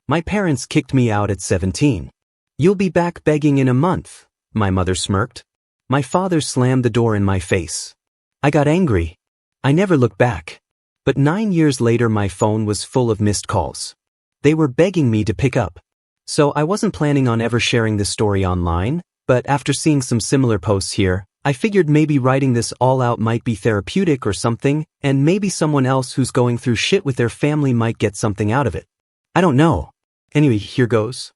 My parents kicked me out at 17. "You'll be back begging in a month," my mother smirked. My father slammed the door in my face. I got angry. I never looked back. But 9 years later my phone was full of missed calls. They were begging me to pick up. So I wasn't planning on ever sharing this story online, but after seeing some similar posts here, I figured maybe writing this all out might be therapeutic or something, and maybe someone else who's going through shit with their family might get something out of it. I don't know. Anyway, here goes.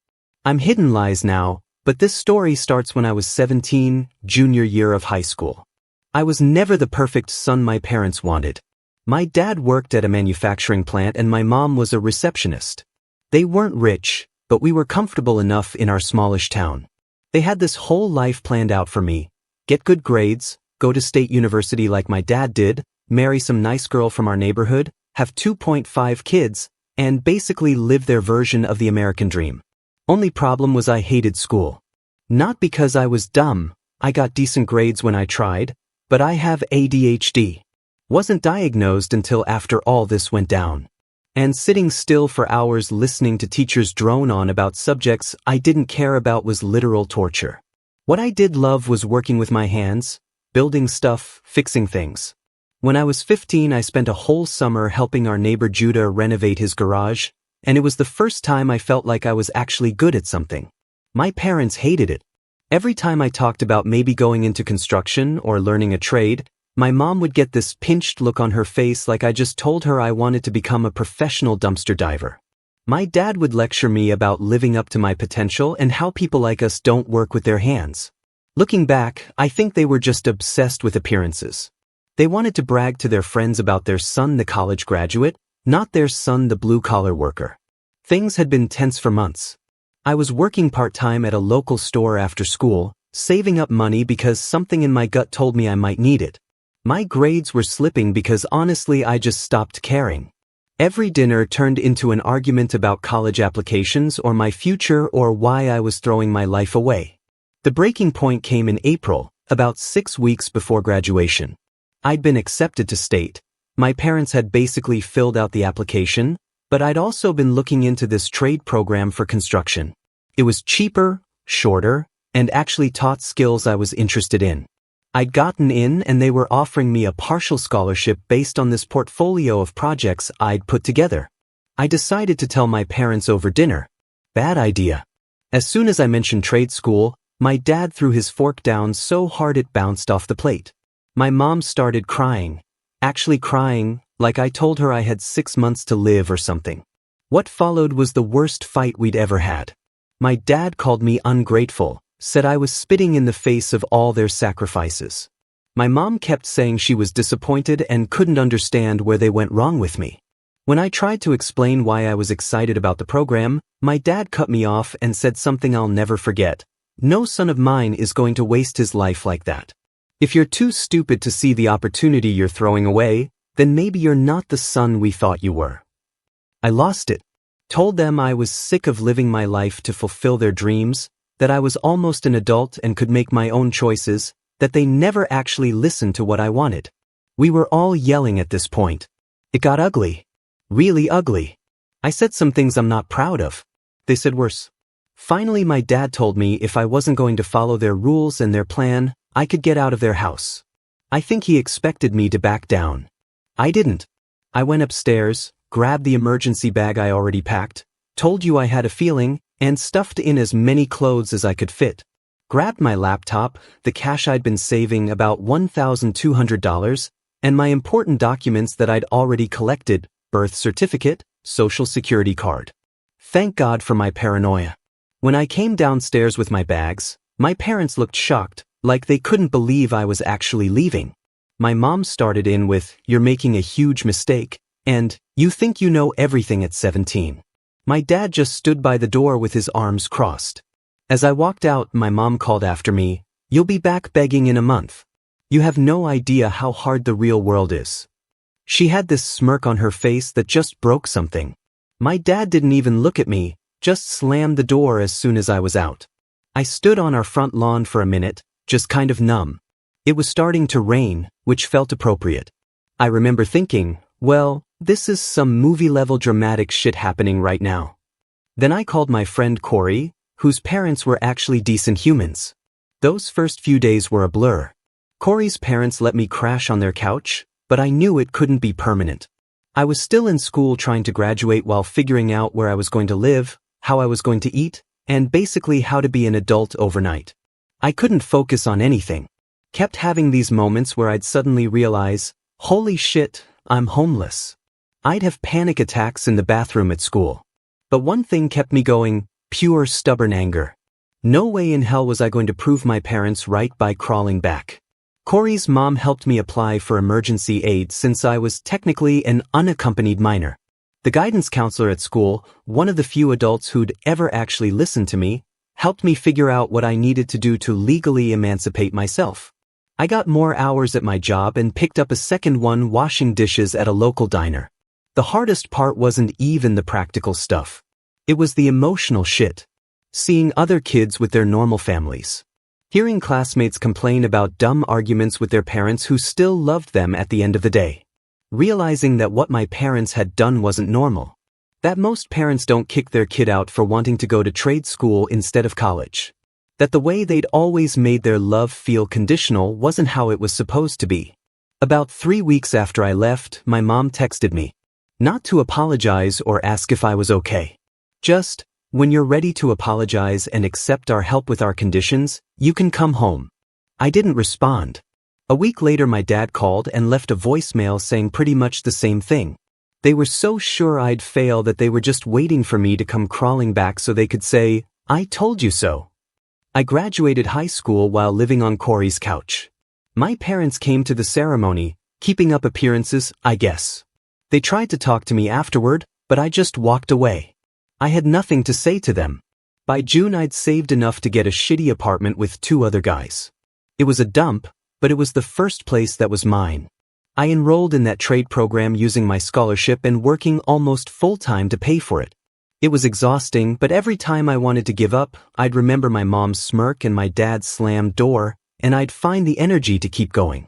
I'm Hidden Lies now, but this story starts when I was 17, junior year of high school. I was never the perfect son my parents wanted. My dad worked at a manufacturing plant and my mom was a receptionist. They weren't rich, but we were comfortable enough in our smallish town. They had this whole life planned out for me. Get good grades, go to state university like my dad did, marry some nice girl from our neighborhood, have 2.5 kids, and basically live their version of the American dream. Only problem was I hated school. Not because I was dumb, I got decent grades when I tried, but I have ADHD. Wasn't diagnosed until after all this went down. And sitting still for hours listening to teachers drone on about subjects I didn't care about was literal torture. What I did love was working with my hands, building stuff, fixing things. When I was 15, I spent a whole summer helping our neighbor Judah renovate his garage, and it was the first time I felt like I was actually good at something. My parents hated it. Every time I talked about maybe going into construction or learning a trade, my mom would get this pinched look on her face like I just told her I wanted to become a professional dumpster diver. My dad would lecture me about living up to my potential and how people like us don't work with their hands. Looking back, I think they were just obsessed with appearances. They wanted to brag to their friends about their son the college graduate, not their son the blue-collar worker. Things had been tense for months. I was working part-time at a local store after school, saving up money because something in my gut told me I might need it. My grades were slipping because honestly I just stopped caring. Every dinner turned into an argument about college applications or my future or why I was throwing my life away. The breaking point came in April, about 6 weeks before graduation. I'd been accepted to state. My parents had basically filled out the application, but I'd also been looking into this trade program for construction. It was cheaper, shorter, and actually taught skills I was interested in. I'd gotten in and they were offering me a partial scholarship based on this portfolio of projects I'd put together. I decided to tell my parents over dinner. Bad idea. As soon as I mentioned trade school, my dad threw his fork down so hard it bounced off the plate. My mom started crying. Actually crying, like I told her I had 6 months to live or something. What followed was the worst fight we'd ever had. My dad called me ungrateful, said I was spitting in the face of all their sacrifices. My mom kept saying she was disappointed and couldn't understand where they went wrong with me. When I tried to explain why I was excited about the program, my dad cut me off and said something I'll never forget. "No son of mine is going to waste his life like that. If you're too stupid to see the opportunity you're throwing away, then maybe you're not the son we thought you were." I lost it. Told them I was sick of living my life to fulfill their dreams, that I was almost an adult and could make my own choices, that they never actually listened to what I wanted. We were all yelling at this point. It got ugly. Really ugly. I said some things I'm not proud of. They said worse. Finally, my dad told me if I wasn't going to follow their rules and their plan, I could get out of their house. I think he expected me to back down. I didn't. I went upstairs, grabbed the emergency bag I already packed, told you I had a feeling, and stuffed in as many clothes as I could fit. Grabbed my laptop, the cash I'd been saving, about $1,200, and my important documents that I'd already collected, birth certificate, social security card. Thank God for my paranoia. When I came downstairs with my bags, my parents looked shocked, like they couldn't believe I was actually leaving. My mom started in with, "You're making a huge mistake," and, "You think you know everything at 17. My dad just stood by the door with his arms crossed. As I walked out, my mom called after me, "You'll be back begging in a month. You have no idea how hard the real world is." She had this smirk on her face that just broke something. My dad didn't even look at me, just slammed the door as soon as I was out. I stood on our front lawn for a minute, just kind of numb. It was starting to rain, which felt appropriate. I remember thinking, well, this is some movie-level dramatic shit happening right now. Then I called my friend Corey, whose parents were actually decent humans. Those first few days were a blur. Corey's parents let me crash on their couch, but I knew it couldn't be permanent. I was still in school trying to graduate while figuring out where I was going to live, how I was going to eat, and basically how to be an adult overnight. I couldn't focus on anything. Kept having these moments where I'd suddenly realize, holy shit, I'm homeless. I'd have panic attacks in the bathroom at school. But one thing kept me going, pure stubborn anger. No way in hell was I going to prove my parents right by crawling back. Corey's mom helped me apply for emergency aid since I was technically an unaccompanied minor. The guidance counselor at school, one of the few adults who'd ever actually listened to me, helped me figure out what I needed to do to legally emancipate myself. I got more hours at my job and picked up a second one washing dishes at a local diner. The hardest part wasn't even the practical stuff. It was the emotional shit. Seeing other kids with their normal families. Hearing classmates complain about dumb arguments with their parents who still loved them at the end of the day. Realizing that what my parents had done wasn't normal. That most parents don't kick their kid out for wanting to go to trade school instead of college. That the way they'd always made their love feel conditional wasn't how it was supposed to be. About 3 weeks after I left, my mom texted me. Not to apologize or ask if I was okay. Just, when you're ready to apologize and accept our help with our conditions, you can come home. I didn't respond. A week later my dad called and left a voicemail saying pretty much the same thing. They were so sure I'd fail that they were just waiting for me to come crawling back so they could say, I told you so. I graduated high school while living on Corey's couch. My parents came to the ceremony, keeping up appearances, I guess. They tried to talk to me afterward, but I just walked away. I had nothing to say to them. By June I'd saved enough to get a shitty apartment with 2 other guys. It was a dump, but it was the first place that was mine. I enrolled in that trade program using my scholarship and working almost full-time to pay for it. It was exhausting, but every time I wanted to give up, I'd remember my mom's smirk and my dad's slammed door, and I'd find the energy to keep going.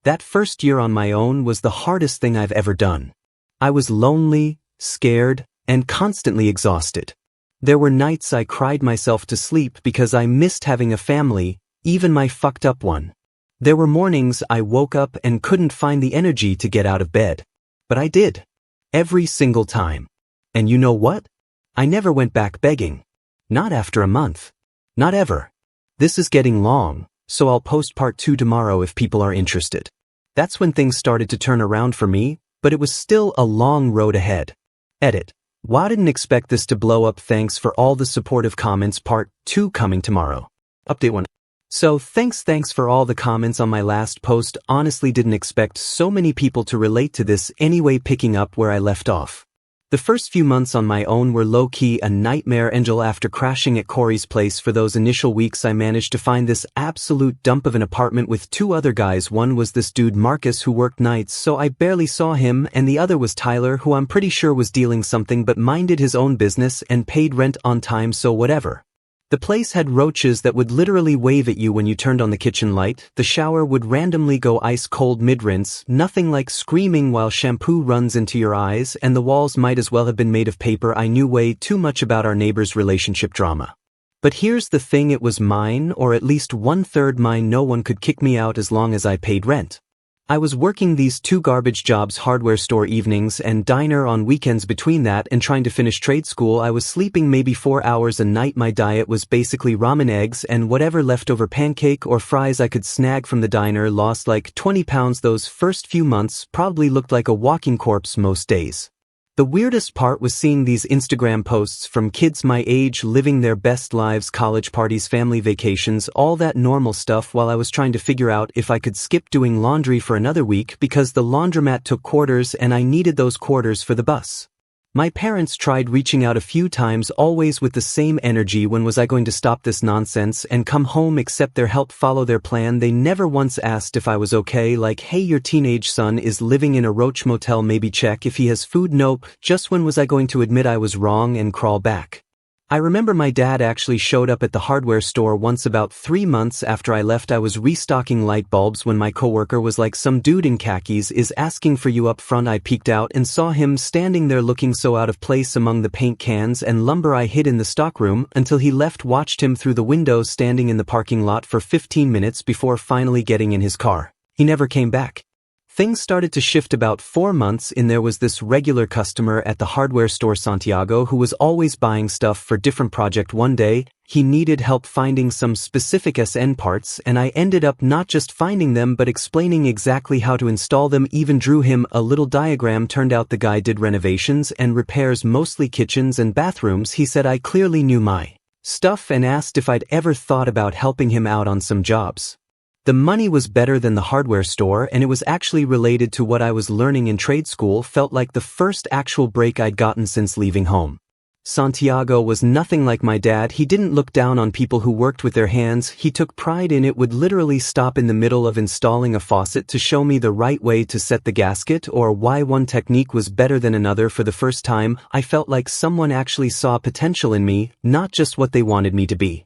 That first year on my own was the hardest thing I've ever done. I was lonely, scared, and constantly exhausted. There were nights I cried myself to sleep because I missed having a family, even my fucked up one. There were mornings I woke up and couldn't find the energy to get out of bed. But I did. Every single time. And you know what? I never went back begging. Not after a month. Not ever. This is getting long, so I'll post part 2 tomorrow if people are interested. That's when things started to turn around for me, but it was still a long road ahead. Edit. Wow, didn't expect this to blow up. Thanks for all the supportive comments. Part 2 coming tomorrow. Update 1. So thanks for all the comments on my last post. Honestly didn't expect so many people to relate to this anyway, picking up where I left off. The first few months on my own were low-key a nightmare. After crashing at Corey's place for those initial weeks, I managed to find this absolute dump of an apartment with 2 other guys. One was this dude Marcus who worked nights, so I barely saw him, and the other was Tyler, who I'm pretty sure was dealing something but minded his own business and paid rent on time, so whatever. The place had roaches that would literally wave at you when you turned on the kitchen light. The shower would randomly go ice cold mid-rinse, nothing like screaming while shampoo runs into your eyes, and the walls might as well have been made of paper. I knew way too much about our neighbor's relationship drama. But here's the thing, it was mine, or at least 1/3 mine. No one could kick me out as long as I paid rent. I was working these 2 garbage jobs, hardware store evenings and diner on weekends. Between that and trying to finish trade school, I was sleeping maybe 4 hours a night. My diet was basically ramen, eggs, and whatever leftover pancake or fries I could snag from the diner. Lost like 20 pounds those first few months, probably looked like a walking corpse most days. The weirdest part was seeing these Instagram posts from kids my age living their best lives, college parties, family vacations, all that normal stuff, while I was trying to figure out if I could skip doing laundry for another week because the laundromat took quarters and I needed those quarters for the bus. My parents tried reaching out a few times, always with the same energy. When was I going to stop this nonsense and come home, accept their help, follow their plan? They never once asked if I was okay, like, hey, your teenage son is living in a roach motel, maybe check if he has food. Nope. Just when was I going to admit I was wrong and crawl back? I remember my dad actually showed up at the hardware store once about 3 months after I left. I was restocking light bulbs when my coworker was like, "Some dude in khakis is asking for you up front." I peeked out and saw him standing there looking so out of place among the paint cans and lumber I hid in the stockroom until he left. Watched him through the window standing in the parking lot for 15 minutes before finally getting in his car. He never came back. Things started to shift about 4 months in. There was this regular customer at the hardware store, Santiago, who was always buying stuff for different project. One day, he needed help finding some specific SN parts, and I ended up not just finding them but explaining exactly how to install them. Even drew him a little diagram. Turned out the guy did renovations and repairs, mostly kitchens and bathrooms. He said I clearly knew my stuff and asked if I'd ever thought about helping him out on some jobs. The money was better than the hardware store, and it was actually related to what I was learning in trade school. Felt like the first actual break I'd gotten since leaving home. Santiago was nothing like my dad. He didn't look down on people who worked with their hands. He took pride in it. Would literally stop in the middle of installing a faucet to show me the right way to set the gasket or why one technique was better than another. For the first time, I felt like someone actually saw potential in me, not just what they wanted me to be.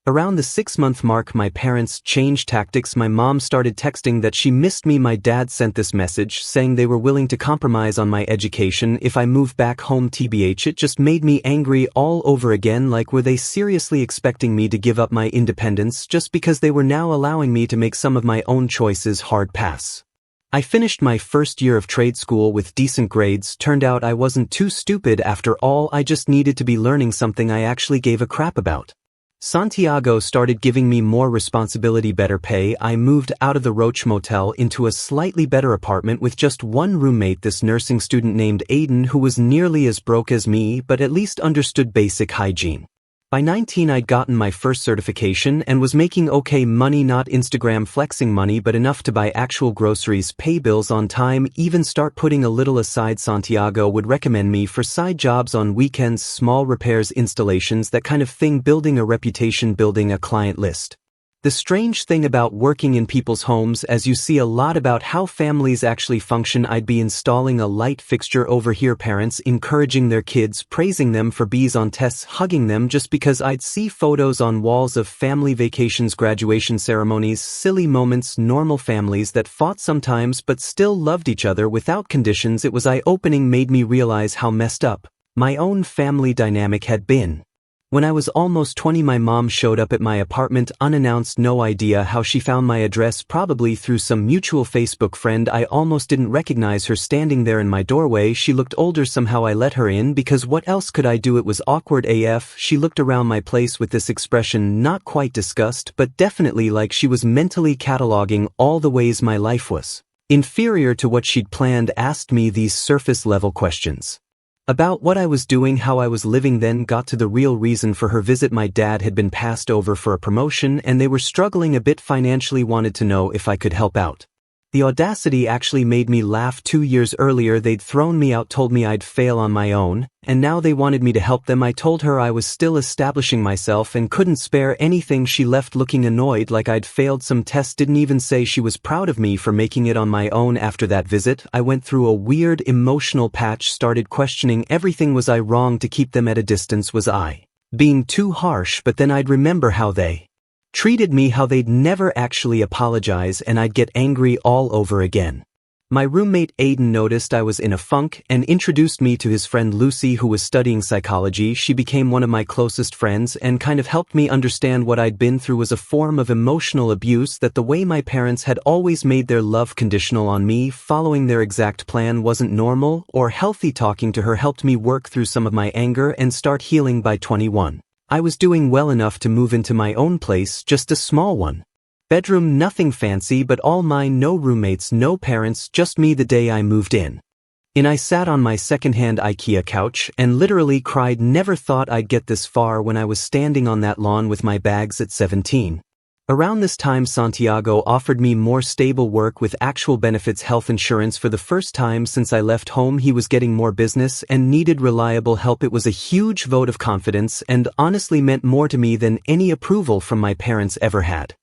Around the 6-month mark, my parents changed tactics. My mom started texting that she missed me. My dad sent this message saying they were willing to compromise on my education if I moved back home. TBH, it just made me angry all over again. Like, were they seriously expecting me to give up my independence just because they were now allowing me to make some of my own choices? Hard pass. I finished my first year of trade school with decent grades. Turned out I wasn't too stupid after all. I just needed to be learning something I actually gave a crap about. Santiago started giving me more responsibility, better pay. I moved out of the Roach Motel into a slightly better apartment with just one roommate, this nursing student named Aiden, who was nearly as broke as me but at least understood basic hygiene. By 19, I'd gotten my first certification and was making okay money, not Instagram flexing money, but enough to buy actual groceries, pay bills on time, even start putting a little aside. Santiago would recommend me for side jobs on weekends, small repairs, installations, that kind of thing, building a reputation, building a client list. The strange thing about working in people's homes, as you see a lot about how families actually function, I'd be installing a light fixture over here, parents encouraging their kids, praising them for B's on tests, hugging them just because I'd see photos on walls of family vacations, graduation ceremonies, silly moments, normal families that fought sometimes but still loved each other without conditions. It was eye-opening, made me realize how messed up my own family dynamic had been. When I was almost 20, my mom showed up at my apartment unannounced. No idea how she found my address, probably through some mutual Facebook friend. I almost didn't recognize her standing there in my doorway. She looked older. Somehow I let her in because what else could I do? It was awkward AF. She looked around my place with this expression, not quite disgust, but definitely like she was mentally cataloging all the ways my life was inferior to what she'd planned. Asked me these surface level questions about what I was doing, how I was living, then got to the real reason for her visit. My dad had been passed over for a promotion and they were struggling a bit financially. Wanted to know if I could help out. The audacity actually made me laugh. 2 years earlier they'd thrown me out, told me I'd fail on my own, and now they wanted me to help them. I told her I was still establishing myself and couldn't spare anything. She left looking annoyed, like I'd failed some test. Didn't even say she was proud of me for making it on my own. After that visit, I went through a weird emotional patch, started questioning everything. Was I wrong to keep them at a distance? Was I being too harsh? But then I'd remember how they treated me, how they'd never actually apologize, and I'd get angry all over again. My roommate Aiden noticed I was in a funk and introduced me to his friend Lucy, who was studying psychology. She became one of my closest friends and kind of helped me understand what I'd been through was a form of emotional abuse, that the way my parents had always made their love conditional on me, following their exact plan, wasn't normal or healthy. Talking to her helped me work through some of my anger and start healing. By 21, I was doing well enough to move into my own place, just a small one. Bedroom, nothing fancy, but all mine, no roommates, no parents, just me. The day I moved in, I sat on my secondhand IKEA couch and literally cried. Never thought I'd get this far when I was standing on that lawn with my bags at 17. Around this time, Santiago offered me more stable work with actual benefits, health insurance. For the first time since I left home, he was getting more business and needed reliable help. It was a huge vote of confidence and honestly meant more to me than any approval from my parents ever had.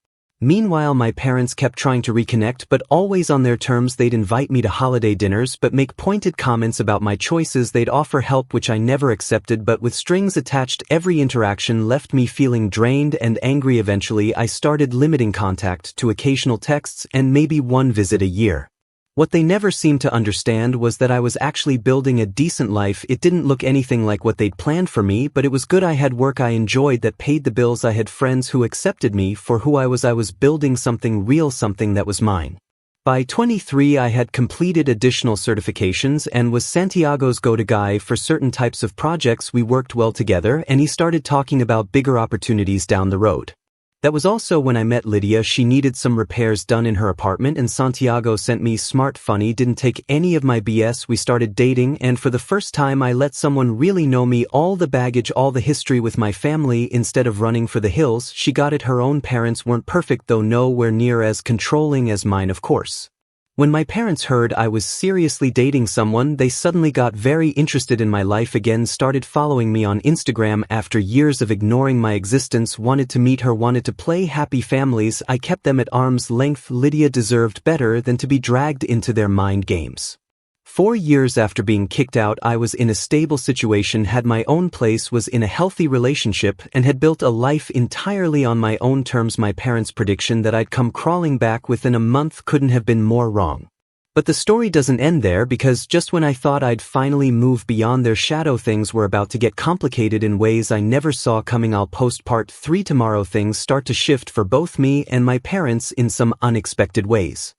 Meanwhile, my parents kept trying to reconnect, but always on their terms. They'd invite me to holiday dinners but make pointed comments about my choices. They'd offer help which I never accepted, but with strings attached. Every interaction left me feeling drained and angry. Eventually, I started limiting contact to occasional texts and maybe one visit a year. What they never seemed to understand was that I was actually building a decent life. It didn't look anything like what they'd planned for me, but it was good. I had work I enjoyed that paid the bills. I had friends who accepted me for who I was. I was building something real, something that was mine. By 23, I had completed additional certifications and was Santiago's go-to guy for certain types of projects. We worked well together, and he started talking about bigger opportunities down the road. That was also when I met Lydia. She needed some repairs done in her apartment, and Santiago sent me smart funny, didn't take any of my BS. We started dating, and for the first time I let someone really know me, all the baggage, all the history with my family. Instead of running for the hills, she got it. Her own parents weren't perfect, though nowhere near as controlling as mine, of course. When my parents heard I was seriously dating someone, they suddenly got very interested in my life again, started following me on Instagram after years of ignoring my existence, wanted to meet her, wanted to play happy families. I kept them at arm's length. Lydia deserved better than to be dragged into their mind games. 4 years after being kicked out, I was in a stable situation, had my own place, was in a healthy relationship, and had built a life entirely on my own terms. My parents' prediction that I'd come crawling back within a month couldn't have been more wrong. But the story doesn't end there, because just when I thought I'd finally move beyond their shadow, things were about to get complicated in ways I never saw coming. I'll post part 3 tomorrow. Things start to shift for both me and my parents in some unexpected ways.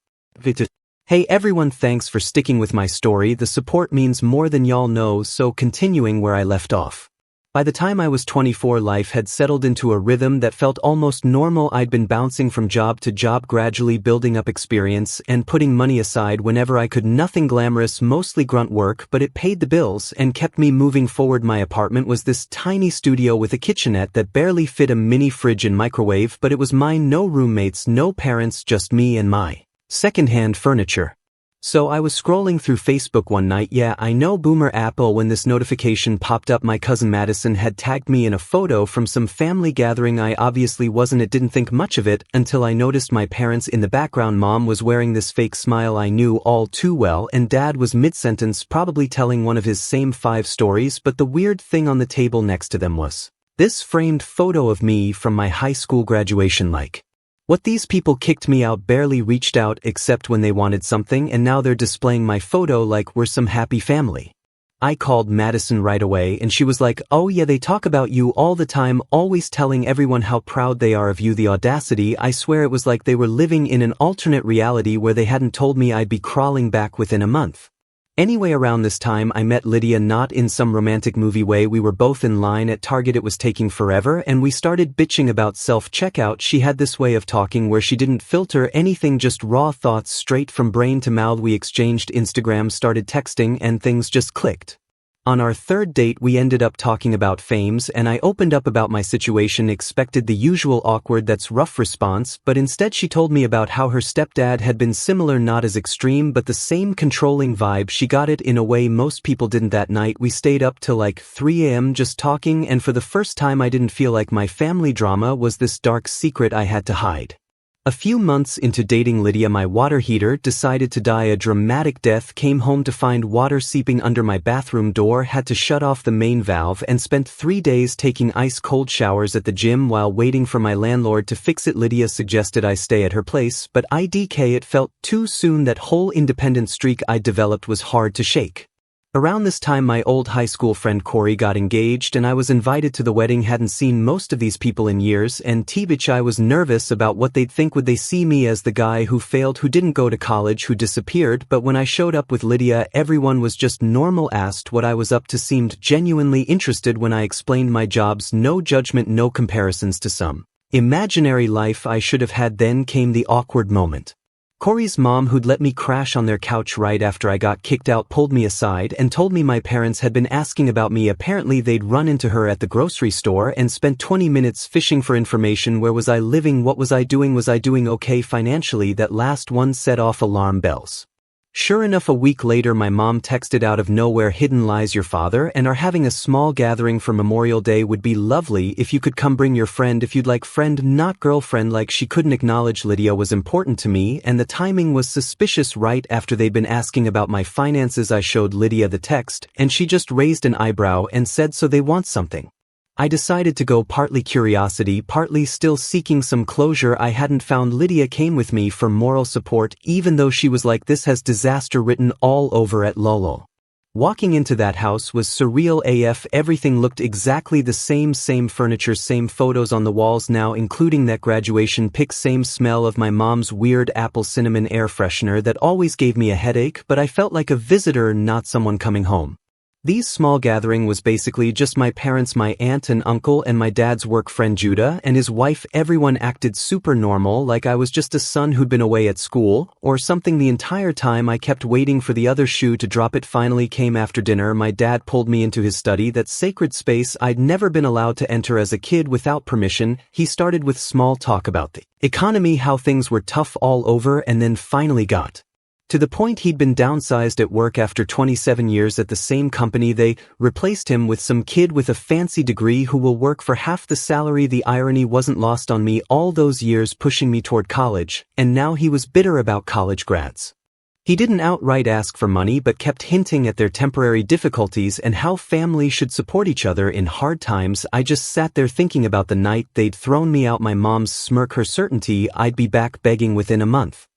Hey everyone, thanks for sticking with my story. The support means more than y'all know. So continuing where I left off. By the time I was 24, life had settled into a rhythm that felt almost normal. I'd been bouncing from job to job, gradually building up experience and putting money aside whenever I could. Nothing glamorous, mostly grunt work, but it paid the bills and kept me moving forward. My apartment was this tiny studio with a kitchenette that barely fit a mini fridge and microwave, but it was mine. No roommates, no parents, just me and my secondhand furniture. So I was scrolling through Facebook one night. Yeah, I know, boomer Apple, when this notification popped up. My cousin Madison had tagged me in a photo from some family gathering. I obviously wasn't. It didn't think much of it until I noticed my parents in the background. Mom was wearing this fake smile I knew all too well, and Dad was mid-sentence, probably telling one of his same 5 stories. But the weird thing on the table next to them was this framed photo of me from my high school graduation. Like, what, these people kicked me out, barely reached out except when they wanted something, and now they're displaying my photo like we're some happy family. I called Madison right away, and she was like, "Oh yeah, they talk about you all the time, always telling everyone how proud they are of you." The audacity. I swear it was like they were living in an alternate reality where they hadn't told me I'd be crawling back within a month. Anyway, around this time I met Lydia, not in some romantic movie way. We were both in line at Target. It was taking forever, and we started bitching about self-checkout. She had this way of talking where she didn't filter anything, just raw thoughts straight from brain to mouth. We exchanged Instagram, started texting, and things just clicked. On our 3rd date, we ended up talking about fames, and I opened up about my situation. Expected the usual awkward, "that's rough" response, but instead she told me about how her stepdad had been similar, not as extreme, but the same controlling vibe. She got it in a way most people didn't. That night we stayed up till like 3 a.m. just talking, and for the first time I didn't feel like my family drama was this dark secret I had to hide. A few months into dating Lydia, my water heater decided to die a dramatic death. Came home to find water seeping under my bathroom door, had to shut off the main valve, and spent 3 days taking ice-cold showers at the gym while waiting for my landlord to fix it. Lydia suggested I stay at her place, but IDK, it felt too soon. That whole independent streak I developed was hard to shake. Around this time my old high school friend Corey got engaged, and I was invited to the wedding. Hadn't seen most of these people in years, and T-bitch, I was nervous about what they'd think. Would they see me as the guy who failed, who didn't go to college, who disappeared? But when I showed up with Lydia, everyone was just normal. Asked what I was up to, seemed genuinely interested when I explained my jobs. No judgment, no comparisons to some imaginary life I should have had. Then came the awkward moment. Corey's mom, who'd let me crash on their couch right after I got kicked out, pulled me aside and told me my parents had been asking about me. Apparently they'd run into her at the grocery store and spent 20 minutes fishing for information. Where was I living? What was I doing? Was I doing okay financially? That last one set off alarm bells. Sure enough, a week later my mom texted out of nowhere, "Hidden lies your father and are having a small gathering for Memorial Day. Would be lovely if you could come, bring your friend if you'd like, friend not girlfriend." Like she couldn't acknowledge Lydia was important to me, and the timing was suspicious. Right after they'd been asking about my finances, I showed Lydia the text and she just raised an eyebrow and said, "So they want something?" I decided to go, partly curiosity, partly still seeking some closure. I hadn't found Lydia came with me for moral support, even though she was like, "This has disaster written all over it, lol." Walking into that house was surreal AF. Everything looked exactly the same furniture, same photos on the walls now, including that graduation pic, same smell of my mom's weird apple cinnamon air freshener that always gave me a headache, but I felt like a visitor, not someone coming home. This small gathering was basically just my parents, my aunt and uncle, and my dad's work friend Judah and his wife. Everyone acted super normal, like I was just a son who'd been away at school or something the entire time. I kept waiting for the other shoe to drop. It finally came after dinner. My dad pulled me into his study, that sacred space I'd never been allowed to enter as a kid without permission. He started with small talk about the economy, how things were tough all over, and then finally got to the point he'd been downsized at work after 27 years at the same company. They replaced him with some kid with a fancy degree who will work for half the salary. The irony wasn't lost on me, all those years pushing me toward college, and now he was bitter about college grads. He didn't outright ask for money but kept hinting at their temporary difficulties and how family should support each other in hard times. I just sat there thinking about the night they'd thrown me out, my mom's smirk, her certainty I'd be back begging within a month.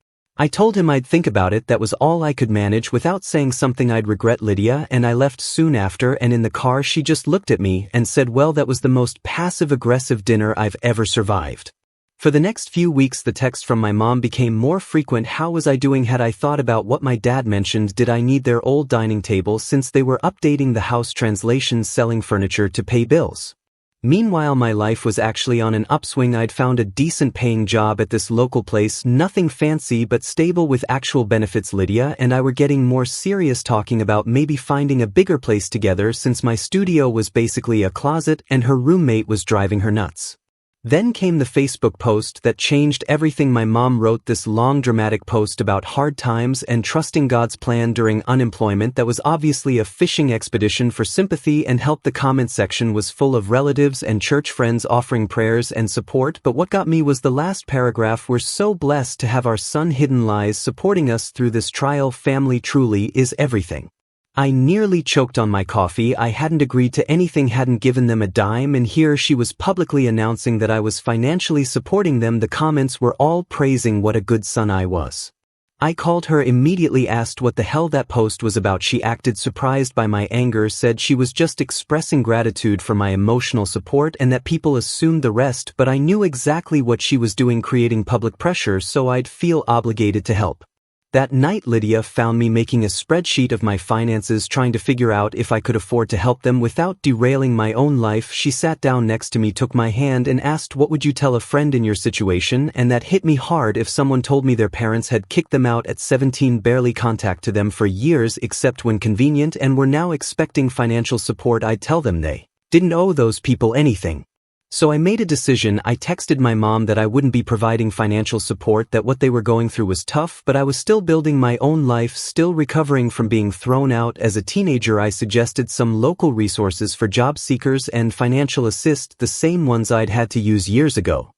I told him I'd think about it. That was all I could manage without saying something I'd regret Lydia, and I left soon after. And in the car she just looked at me and said, "Well, that was the most passive-aggressive dinner I've ever survived." For the next few weeks the text from my mom became more frequent. How was I doing? Had I thought about what my dad mentioned? Did I need their old dining table since they were updating the house? Translations, selling furniture to pay bills. Meanwhile my life was actually on an upswing. I'd found a decent paying job at this local place, nothing fancy but stable with actual benefits. Lydia and I were getting more serious, talking about maybe finding a bigger place together since my studio was basically a closet and her roommate was driving her nuts. Then came the Facebook post that changed everything. My mom wrote this long dramatic post about hard times and trusting God's plan during unemployment that was obviously a fishing expedition for sympathy and help. The comment section was full of relatives and church friends offering prayers and support, but what got me was the last paragraph: "We're so blessed to have our son Hidden Lies supporting us through this trial. Family truly is everything." I nearly choked on my coffee. I hadn't agreed to anything, hadn't given them a dime, and here she was publicly announcing that I was financially supporting them. The comments were all praising what a good son I was. I called her immediately, asked what the hell that post was about. She acted surprised by my anger, said she was just expressing gratitude for my emotional support and that people assumed the rest, but I knew exactly what she was doing, creating public pressure, so I'd feel obligated to help. That night Lydia found me making a spreadsheet of my finances, trying to figure out if I could afford to help them without derailing my own life. She sat down next to me, took my hand and asked, "What would you tell a friend in your situation?" And that hit me hard. If someone told me their parents had kicked them out at 17, barely contact to them for years except when convenient, and were now expecting financial support, I'd tell them they didn't owe those people anything. So I made a decision. I texted my mom that I wouldn't be providing financial support, that what they were going through was tough, but I was still building my own life, still recovering from being thrown out as a teenager. I suggested some local resources for job seekers and financial assist, the same ones I'd had to use years ago.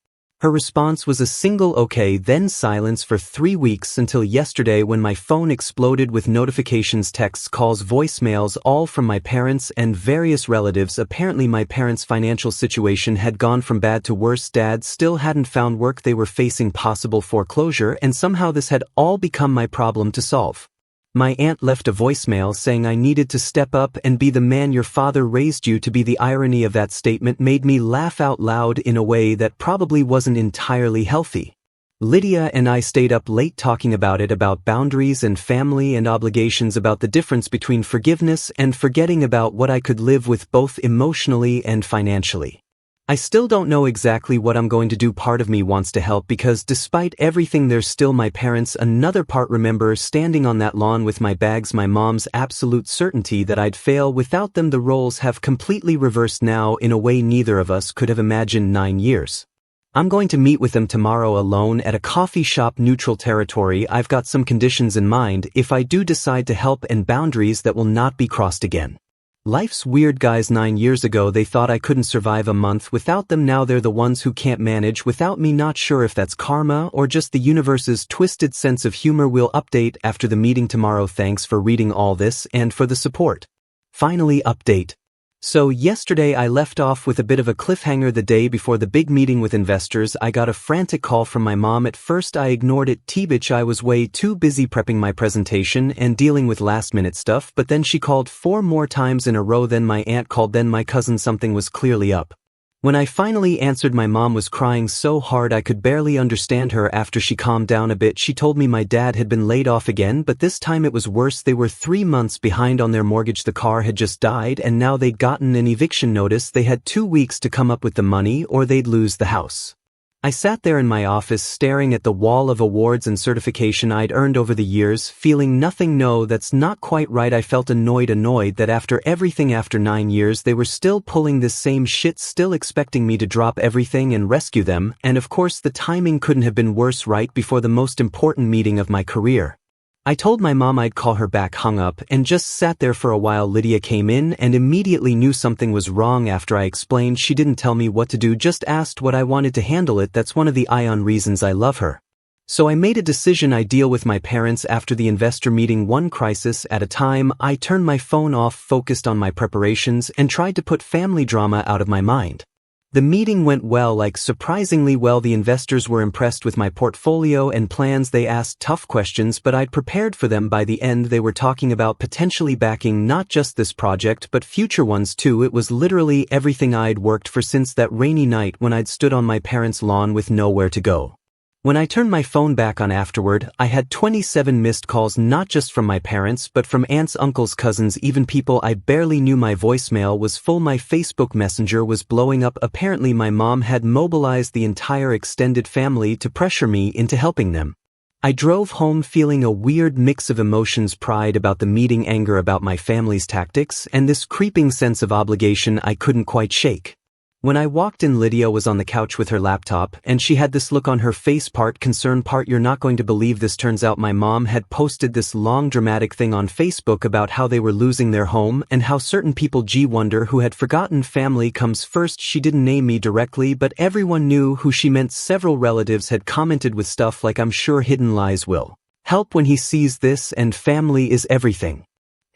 Her response was a single okay, then silence for 3 weeks until yesterday when my phone exploded with notifications, texts, calls, voicemails, all from my parents and various relatives. Apparently my parents' financial situation had gone from bad to worse. Dad still hadn't found work, they were facing possible foreclosure, and somehow this had all become my problem to solve. My aunt left a voicemail saying I needed to step up and be the man your father raised you to be. The irony of that statement made me laugh out loud in a way that probably wasn't entirely healthy. Lydia and I stayed up late talking about it, about boundaries and family and obligations, about the difference between forgiveness and forgetting, about what I could live with both emotionally and financially. I still don't know exactly what I'm going to do. Part of me wants to help because despite everything there's still my parents. Another part, remember standing on that lawn with my bags, my mom's absolute certainty that I'd fail without them. The roles have completely reversed now in a way neither of us could have imagined 9 years I'm going to meet with them tomorrow alone at a coffee shop. Neutral territory. I've got some conditions in mind if I do decide to help, and boundaries that will not be crossed again. Life's weird, guys. 9 years ago they thought I couldn't survive a month without them. Now they're the ones who can't manage without me. Not sure if that's karma or just the universe's twisted sense of humor. Will update after the meeting tomorrow. Thanks for reading all this and for the support. Finally, update. So yesterday I left off with a bit of a cliffhanger. The day before the big meeting with investors, I got a frantic call from my mom. At first I ignored it. Bitch, I was way too busy prepping my presentation and dealing with last-minute stuff, but then she called 4 more times in a row. Then my aunt called, then my cousin. Something was clearly up. When I finally answered, my mom was crying so hard I could barely understand her. After she calmed down a bit, she told me my dad had been laid off again, but this time it was worse. They were 3 months behind on their mortgage. The car had just died and now they'd gotten an eviction notice. They had 2 weeks to come up with the money or they'd lose the house. I sat there in my office staring at the wall of awards and certification I'd earned over the years, feeling nothing. No, that's not quite right. I felt annoyed that after everything, after 9 years, they were still pulling this same shit, still expecting me to drop everything and rescue them. And of course the timing couldn't have been worse, right before the most important meeting of my career. I told my mom I'd call her back, hung up, and just sat there for a while. Lydia came in and immediately knew something was wrong. After I explained, she didn't tell me what to do, just asked what I wanted to handle it. That's one of the ion reasons I love her. So I made a decision. I deal with my parents after the investor meeting, one crisis at a time. I turned my phone off, focused on my preparations, and tried to put family drama out of my mind. The meeting went well, like surprisingly well. The investors were impressed with my portfolio and plans. They asked tough questions, but I'd prepared for them. By the end, they were talking about potentially backing not just this project, but future ones too. It was literally everything I'd worked for since that rainy night when I'd stood on my parents' lawn with nowhere to go. When I turned my phone back on afterward, I had 27 missed calls, not just from my parents, but from aunts, uncles, cousins, even people I barely knew. My voicemail was full. My Facebook Messenger was blowing up. Apparently my mom had mobilized the entire extended family to pressure me into helping them. I drove home feeling a weird mix of emotions: pride about the meeting, anger about my family's tactics, and this creeping sense of obligation I couldn't quite shake. When I walked in, Lydia was on the couch with her laptop, and she had this look on her face, part concern, part "you're not going to believe this." Turns out my mom had posted this long dramatic thing on Facebook about how they were losing their home and how certain people, wonder who had forgotten family comes first. She didn't name me directly, but everyone knew who she meant. Several relatives had commented with stuff like, "I'm sure Hidden Lies will help when he sees this, and family is everything.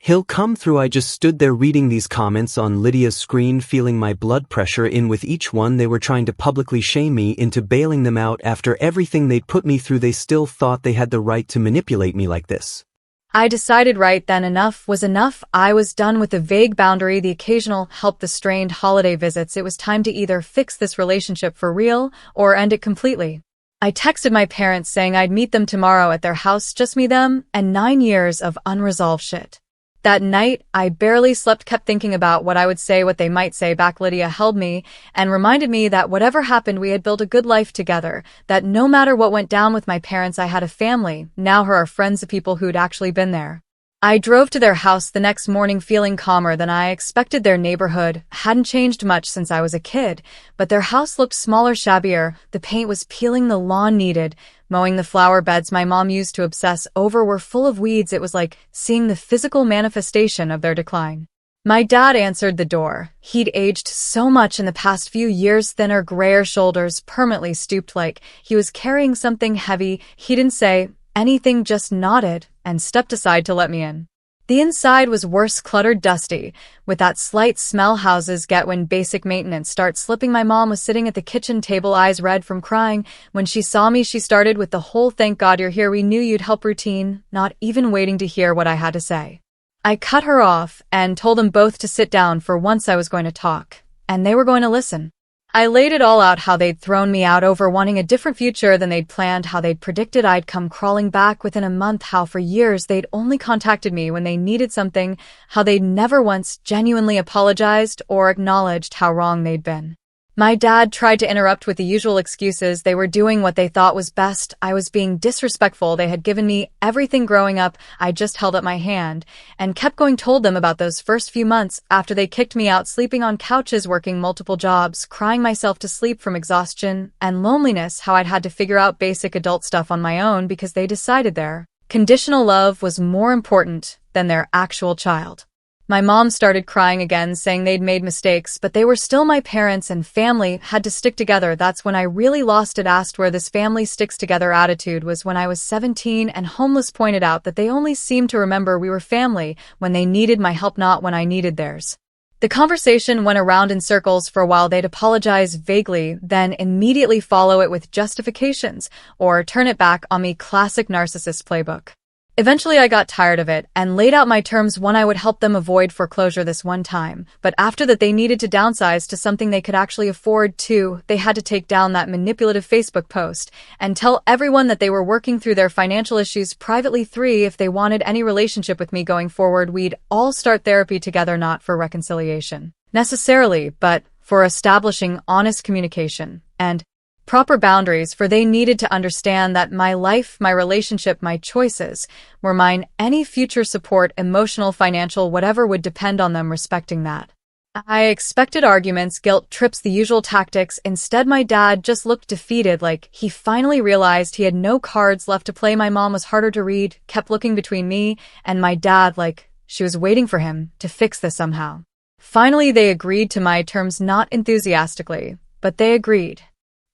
He'll come through." I just stood there reading these comments on Lydia's screen, feeling my blood pressure in with each one. They were trying to publicly shame me into bailing them out after everything they'd put me through. They still thought they had the right to manipulate me like this. I decided right then enough was enough. I was done with the vague boundary, the occasional help, the strained holiday visits. It was time to either fix this relationship for real or end it completely. I texted my parents saying I'd meet them tomorrow at their house, just me, them, and 9 years of unresolved shit. That night, I barely slept, kept thinking about what I would say, what they might say back. Lydia held me and reminded me that whatever happened, we had built a good life together, that no matter what went down with my parents, I had a family, now her friends, of people who'd actually been there. I drove to their house the next morning feeling calmer than I expected. Their neighborhood hadn't changed much since I was a kid, but their house looked smaller, shabbier. The paint was peeling, the lawn needed mowing, the flower beds my mom used to obsess over were full of weeds. It was like seeing the physical manifestation of their decline. My dad answered the door. He'd aged so much in the past few years, thinner, grayer, shoulders permanently stooped, like he was carrying something heavy. He didn't say anything, just nodded and stepped aside to let me in. The inside was worse, cluttered, dusty, with that slight smell houses get when basic maintenance starts slipping. My mom was sitting at the kitchen table, eyes red from crying. When she saw me, she started with the whole "thank God you're here, we knew you'd help" routine, not even waiting to hear what I had to say. I cut her off and told them both to sit down. For once I was going to talk, and they were going to listen. I laid it all out: how they'd thrown me out over wanting a different future than they'd planned, how they'd predicted I'd come crawling back within a month, how for years they'd only contacted me when they needed something, how they'd never once genuinely apologized or acknowledged how wrong they'd been. My dad tried to interrupt with the usual excuses. They were doing what they thought was best. I was being disrespectful. They had given me everything growing up. I just held up my hand and kept going. Told them about those first few months after they kicked me out, sleeping on couches, working multiple jobs, crying myself to sleep from exhaustion and loneliness, how I'd had to figure out basic adult stuff on my own because they decided their conditional love was more important than their actual child. My mom started crying again, saying they'd made mistakes, but they were still my parents and family had to stick together. That's when I really lost it. Asked where this family sticks together attitude was when I was 17 and homeless. Pointed out that they only seemed to remember we were family when they needed my help, not when I needed theirs. The conversation went around in circles for a while. They'd apologize vaguely, then immediately follow it with justifications or turn it back on me. Classic narcissist playbook. Eventually I got tired of it and laid out my terms. One, I would help them avoid foreclosure this one time, but after that they needed to downsize to something they could actually afford. Two, they had to take down that manipulative Facebook post and tell everyone that they were working through their financial issues privately. Three, if they wanted any relationship with me going forward, we'd all start therapy together, not for reconciliation necessarily, but for establishing honest communication and proper boundaries, for they needed to understand that my life, my relationship, my choices were mine. Any future support, emotional, financial, whatever, would depend on them respecting that. I expected arguments, guilt trips, the usual tactics. Instead, my dad just looked defeated, like he finally realized he had no cards left to play. My mom was harder to read, kept looking between me and my dad like she was waiting for him to fix this somehow. Finally, they agreed to my terms, not enthusiastically, but they agreed.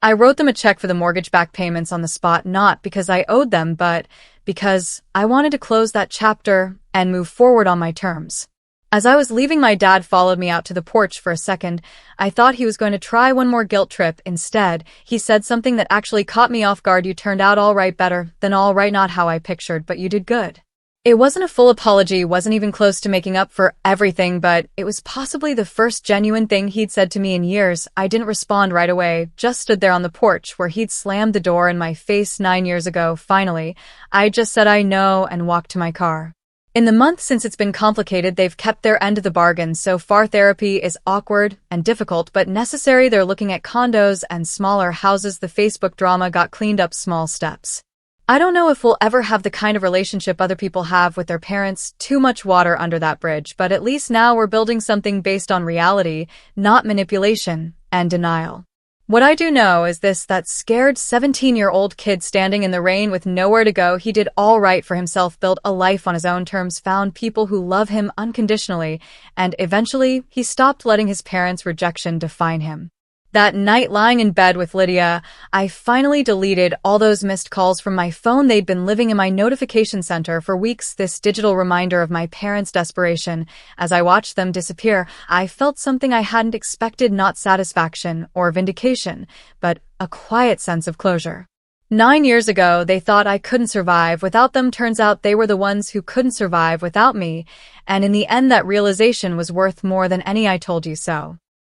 I wrote them a check for the mortgage back payments on the spot, not because I owed them, but because I wanted to close that chapter and move forward on my terms. As I was leaving, my dad followed me out to the porch. For a second, I thought he was going to try one more guilt trip. Instead, he said something that actually caught me off guard. You turned out all right, better than all right, not how I pictured, but you did good. It wasn't a full apology, wasn't even close to making up for everything, but it was possibly the first genuine thing he'd said to me in years. I didn't respond right away, just stood there on the porch where he'd slammed the door in my face 9 years ago. Finally, I just said I know and walked to my car. In the month since, it's been complicated. They've kept their end of the bargain so far. Therapy is awkward and difficult, but necessary. They're looking at condos and smaller houses. The Facebook drama got cleaned up, small steps. I don't know if we'll ever have the kind of relationship other people have with their parents. Too much water under that bridge, but at least now we're building something based on reality, not manipulation and denial. What I do know is this: that scared 17-year-old kid standing in the rain with nowhere to go, he did all right for himself, built a life on his own terms, found people who love him unconditionally, and eventually he stopped letting his parents' rejection define him. That night, lying in bed with Lydia, I finally deleted all those missed calls from my phone. They'd been living in my notification center for weeks, this digital reminder of my parents' desperation. As I watched them disappear, I felt something I hadn't expected, not satisfaction or vindication, but a quiet sense of closure. 9 years ago, they thought I couldn't survive without them. Turns out they were the ones who couldn't survive without me, and in the end that realization was worth more than any "I told you so"